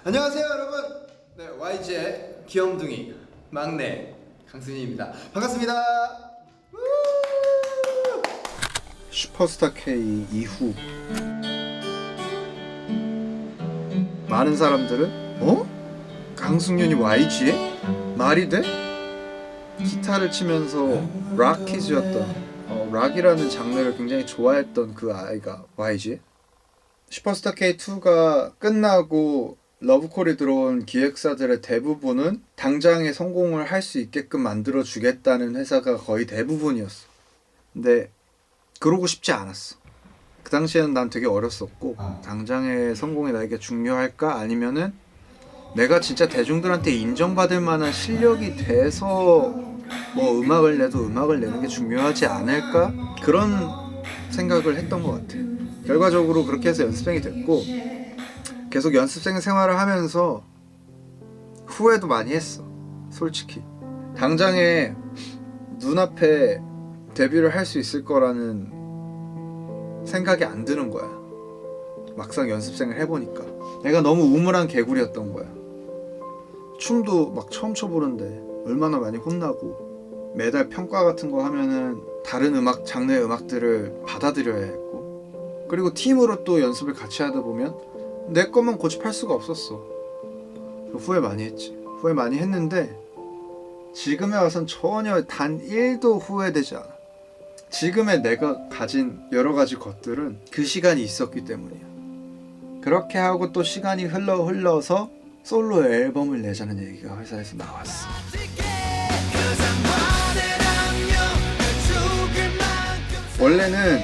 안녕하세요 여러분. 네, YG의 귀염둥이 막내 강승희입니다. 반갑습니다. 슈퍼스타 K 이후 많은 사람들은 강승윤이 YG에? 말이 돼? 기타를 치면서 락키즈였던 락이라는 장르를 굉장히 좋아했던 그 아이가 YG에? 슈퍼스타 K2가 끝나고 러브콜이 들어온 기획사들의 대부분은 당장에 성공을 할 수 있게끔 만들어주겠다는 회사가 거의 대부분이었어. 근데 그러고 싶지 않았어. 그 당시에는 난 되게 어렸었고 당장의 성공이 나에게 중요할까? 아니면은 내가 진짜 대중들한테 인정받을 만한 실력이 돼서 뭐 음악을 내도 음악을 내는 게 중요하지 않을까? 그런 생각을 했던 것 같아. 결과적으로 그렇게 해서 연습생이 됐고 계속 연습생 생활을 하면서 후회도 많이 했어. 솔직히 당장에 눈앞에 데뷔를 할 수 있을 거라는 생각이 안 드는 거야. 막상 연습생을 해보니까 내가 너무 우물한 개구리였던 거야. 춤도 막 처음 춰보는데 얼마나 많이 혼나고 매달 평가 같은 거 하면은 다른 음악 장르의 음악들을 받아들여야 했고 그리고 팀으로 또 연습을 같이 하다 보면 내 것만 고집할 수가 없었어. 후회 많이 했지. 후회 많이 했는데 지금에 와선 전혀 단 1도 후회되지 않아. 지금의 내가 가진 여러 가지 것들은 그 시간이 있었기 때문이야. 그렇게 하고 또 시간이 흘러서 솔로 앨범을 내자는 얘기가 회사에서 나왔어. 원래는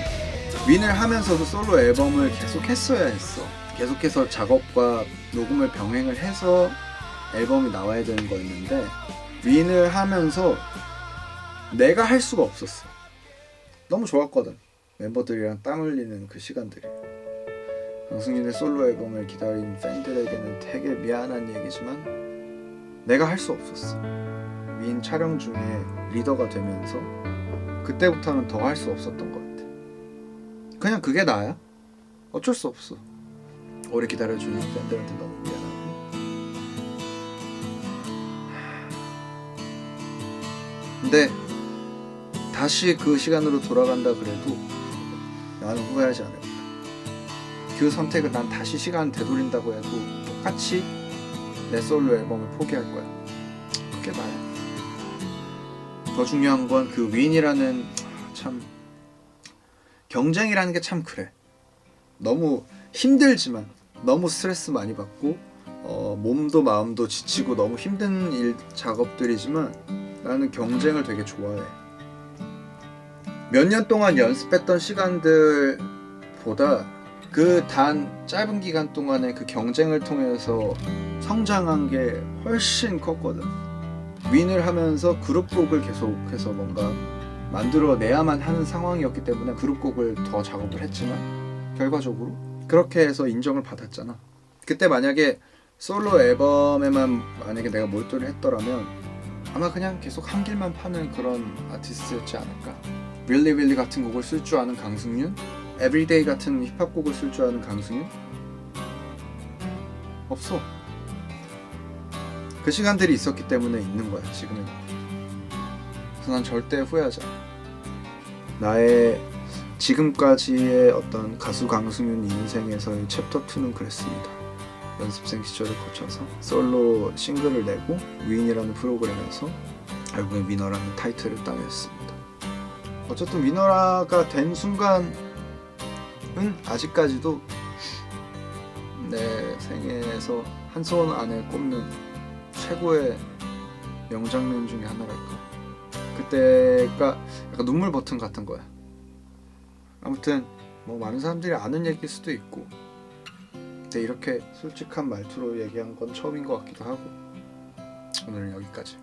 윈을 하면서도 솔로 앨범을 계속 했어야 했어. 계속해서 작업과 녹음을 병행을 해서 앨범이 나와야 되는 거였는데 윈을 하면서 내가 할 수가 없었어. 너무 좋았거든. 멤버들이랑 땀 흘리는 그 시간들이. 강승윤의 솔로 앨범을 기다린 팬들에게는 되게 미안한 얘기지만 내가 할 수 없었어. 윈 촬영 중에 리더가 되면서 그때부터는 더 할 수 없었던 것 같아. 그냥 그게 나야. 어쩔 수 없어. 오래 기다려주는 팬들한테 너무 미안하고 근데 다시 그 시간으로 돌아간다 그래도 나는 후회하지 않을 거야. 그 선택을 난 다시 시간 되돌린다고 해도 똑같이 내 솔로 앨범을 포기할 거야. 그게 나야. 더 중요한 건 그 윈이라는 참 경쟁이라는 게 참 그래. 너무 힘들지만 너무 스트레스 많이 받고 몸도 마음도 지치고 너무 힘든 일 작업들이지만 나는 경쟁을 되게 좋아해. 몇 년 동안 연습했던 시간들보다 그 단 짧은 기간 동안의 그 경쟁을 통해서 성장한 게 훨씬 컸거든. 윈을 하면서 그룹곡을 계속해서 뭔가 만들어내야만 하는 상황이었기 때문에 그룹곡을 더 작업을 했지만 결과적으로 그렇게 해서 인정을 받았잖아. 그때 만약에 솔로 앨범에만 만약에 내가 몰두를 했더라면 아마 그냥 계속 한 길만 파는 그런 아티스트였지 않을까. Really Really 같은 곡을 쓸 줄 아는 강승윤, Everyday 같은 힙합 곡을 쓸 줄 아는 강승윤 없어. 그 시간들이 있었기 때문에 있는 거야 지금은. 그래서 난 절대 후회하지 않아. 나의 지금까지의 어떤 가수 강승윤 인생에서의 챕터 2는 그랬습니다. 연습생 시절을 거쳐서 솔로 싱글을 내고 윈이라는 프로그램에서 결국엔 위너라는 타이틀을 따냈습니다. 어쨌든 위너가 된 순간은 아직까지도 내 생애에서 한 손 안에 꼽는 최고의 명장면 중에 하나랄까. 그때가 약간 눈물 버튼 같은 거야. 아무튼 뭐 많은 사람들이 아는 얘기일 수도 있고 근데 이렇게 솔직한 말투로 얘기한 건 처음인 것 같기도 하고 오늘은 여기까지.